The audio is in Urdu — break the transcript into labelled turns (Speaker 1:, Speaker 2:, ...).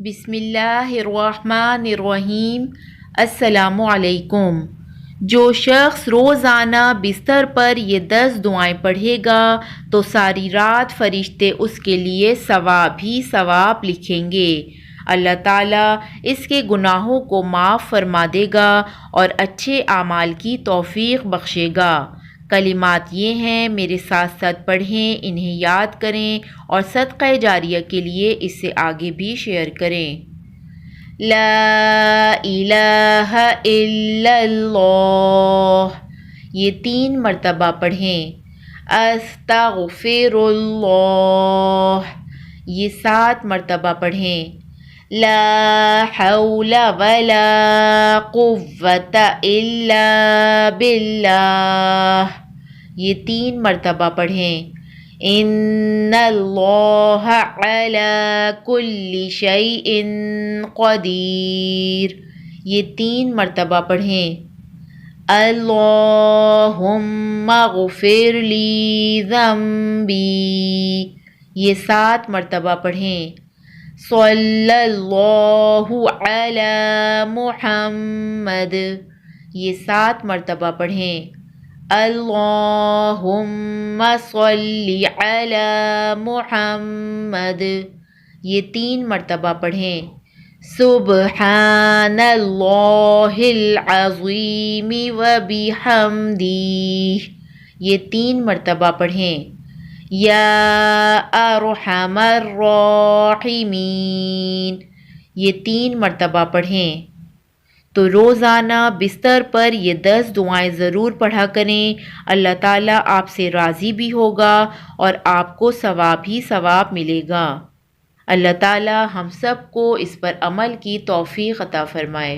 Speaker 1: بسم اللہ الرحمن الرحیم۔ السلام علیکم۔ جو شخص روزانہ بستر پر یہ 10 دعائیں پڑھے گا تو ساری رات فرشتے اس کے لیے ثواب ہی ثواب لکھیں گے۔ اللہ تعالیٰ اس کے گناہوں کو معاف فرما دے گا اور اچھے اعمال کی توفیق بخشے گا۔ کلمات یہ ہیں، میرے ساتھ ساتھ پڑھیں، انہیں یاد کریں اور صدقہ جاریہ کے لیے اس سے آگے بھی شیئر کریں۔ لا الہ الا اللہ، یہ 3 مرتبہ پڑھیں۔ استغفر اللہ، یہ 7 مرتبہ پڑھیں۔ لا حول ولا قوة الا باللہ، یہ 3 مرتبہ پڑھیں۔ ان اللہ علی کل شیء قدیر، یہ 3 مرتبہ پڑھیں۔ اللہم اغفر لی ذنبی، یہ 7 مرتبہ پڑھیں۔ صلی اللہ علی محمد، یہ 7 مرتبہ پڑھیں۔ اللہم صلی علی محمد، یہ 3 مرتبہ پڑھیں۔ سبحان اللہ العظیم وبحمدہ، یہ 3 مرتبہ پڑھیں۔ یا ارحم الراحمین، یہ 3 مرتبہ پڑھیں۔ تو روزانہ بستر پر یہ 10 دعائیں ضرور پڑھا کریں، اللہ تعالیٰ آپ سے راضی بھی ہوگا اور آپ کو ثواب ہی ثواب ملے گا۔ اللہ تعالیٰ ہم سب کو اس پر عمل کی توفیق عطا فرمائے۔